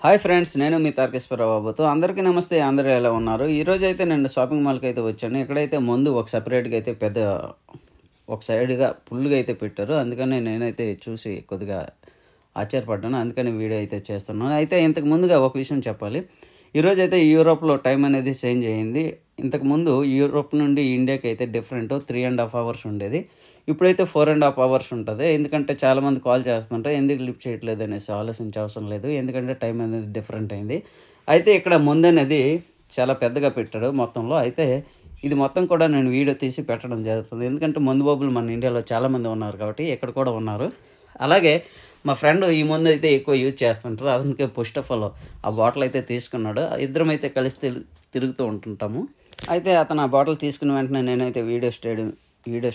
Hi friends, నేను మీ తారకేశ్వరరావు బాబుతో అందరికీ నమస్తే. అందరూ ఎలా ఉన్నారు? ఈరోజు అయితే నేను షాపింగ్ మాల్కి అయితే వచ్చాను. ఇక్కడైతే ముందు ఒక సపరేట్గా అయితే పెద్ద ఒక సైడ్గా ఫుల్గా అయితే పెట్టారు. అందుకని నేనైతే చూసి కొద్దిగా ఆశ్చర్యపడ్డాను. అందుకని వీడియో అయితే చేస్తున్నాను. అయితే ఇంతకు ముందుగా ఒక విషయం చెప్పాలి. ఈరోజు అయితే యూరోప్లో టైం అనేది చేంజ్ అయ్యింది. ఇంతకుముందు యూరోప్ నుండి ఇండియాకి అయితే డిఫరెంట్ 3.5 అవర్స్ ఉండేది. ఇప్పుడైతే 4.5 అవర్స్ ఉంటుంది. ఎందుకంటే చాలామంది కాల్ చేస్తుంటారు, ఎందుకు లిఫ్ట్ చేయట్లేదు అనేసి ఆలోచించే అవసరం లేదు. ఎందుకంటే టైం అనేది డిఫరెంట్ అయింది. అయితే ఇక్కడ ముందనేది చాలా పెద్దగా పెట్టాడు మొత్తంలో. అయితే ఇది మొత్తం కూడా నేను వీడియో తీసి పెట్టడం జరుగుతుంది. ఎందుకంటే మందు బాబులు మన ఇండియాలో చాలామంది ఉన్నారు కాబట్టి ఇక్కడ కూడా ఉన్నారు. అలాగే మా ఫ్రెండ్ ఈ ముందు అయితే ఎక్కువ యూజ్ చేస్తుంటారు. అందుకే ఫస్ట్ ఆఫ్ ఆల్ ఆ బాటిల్ అయితే తీసుకున్నాడు. ఇద్దరం అయితే కలిసి తిరుగుతూ ఉంటుంటాము. అయితే అతను ఆ బాటిల్ తీసుకున్న వెంటనే నేనైతే వీడియో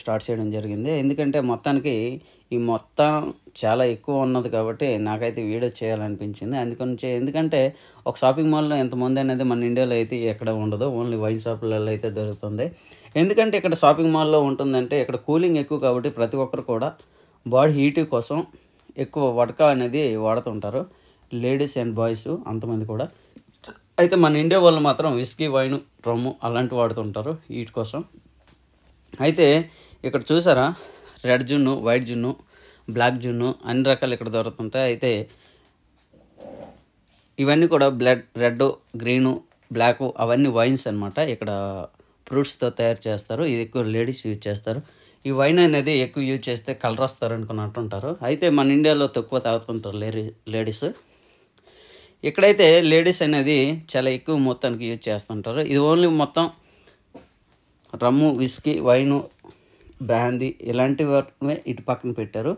స్టార్ట్ చేయడం జరిగింది. ఎందుకంటే మొత్తానికి ఈ మొత్తం చాలా ఎక్కువ ఉన్నది కాబట్టి నాకైతే వీడియో చేయాలనిపించింది. ఎందుకంటే ఒక షాపింగ్ మాల్లో ఎంతమంది అనేది మన ఇండియాలో అయితే ఎక్కడ ఉండదు. ఓన్లీ వైన్ షాపులలో అయితే దొరుకుతుంది. ఎందుకంటే ఇక్కడ షాపింగ్ మాల్లో ఉంటుందంటే ఇక్కడ కూలింగ్ ఎక్కువ కాబట్టి ప్రతి ఒక్కరు కూడా బాడీ హీట్ కోసం ఎక్కువ వడకా అనేది వాడుతుంటారు. లేడీస్ అండ్ బాయ్స్ అంతమంది కూడా. అయితే మన ఇండియా వాళ్ళు మాత్రం విస్కీ, వైన్, రమ్ము అలాంటివి వాడుతుంటారు హీట్ కోసం. అయితే ఇక్కడ చూసారా, రెడ్ జున్ను, వైట్ జున్ను, బ్లాక్ జున్ను అన్ని రకాలు ఇక్కడ దొరుకుతుంటాయి. అయితే ఇవన్నీ కూడా రెడ్, గ్రీను, బ్లాకు అవన్నీ వైన్స్ అనమాట. ఇక్కడ ఫ్రూట్స్తో తయారు చేస్తారు. ఇది ఎక్కువ లేడీస్ యూజ్ చేస్తారు. ఈ వైన్ అనేది ఎక్కువ యూజ్ చేస్తే కలర్ వస్తారు అనుకుని అంటుంటారు. అయితే మన ఇండియాలో తక్కువ తాగుతుంటారు లేడీస్. ఇక్కడైతే లేడీస్ అనేది చాలా ఎక్కువ మొత్తానికి యూజ్ చేస్తుంటారు. ఇది ఓన్లీ మొత్తం రమ్ము, విస్కీ, వైను, బ్రాందీ ఇలాంటివి ఇటు పక్కన పెట్టారు.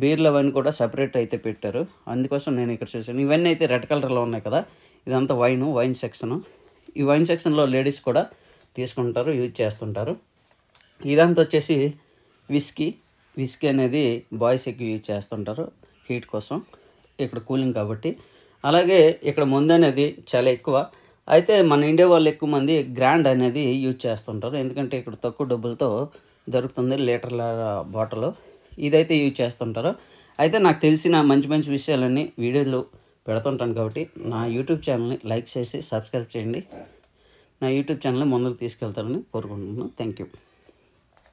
బీర్లు అవన్నీ కూడా సపరేట్ అయితే పెట్టారు. అందుకోసం నేను ఇక్కడ చూసాను. ఇవన్నీ అయితే రెడ్ కలర్లో ఉన్నాయి కదా, ఇదంతా వైన్ సెక్షను. ఈ వైన్ సెక్షన్లో లేడీస్ కూడా తీసుకుంటారు, యూజ్ చేస్తుంటారు. ఇదంతా వచ్చేసి విస్కీ అనేది బాయ్స్ ఎక్కువ యూజ్ చేస్తుంటారు హీట్ కోసం, ఇక్కడ కూలింగ్ కాబట్టి. అలాగే ఇక్కడ మందు అనేది చాలా ఎక్కువ. అయితే మన ఇండియా వాళ్ళు ఎక్కువ మంది గ్రాండ్ అనేది యూజ్ చేస్తుంటారు. ఎందుకంటే ఇక్కడ తక్కువ డబ్బులతో దొరుకుతుంది లీటర్ల బాటిల్. ఇదైతే యూజ్ చేస్తుంటారు. అయితే నాకు తెలిసిన మంచి విషయాలన్నీ వీడియోలు పెడుతుంటాను కాబట్టి నా యూట్యూబ్ ఛానల్ని లైక్ చేసి సబ్స్క్రైబ్ చేయండి. నా యూట్యూబ్ ఛానల్ని ముందుకు తీసుకెళ్తారని కోరుకుంటున్నాను. Thank you.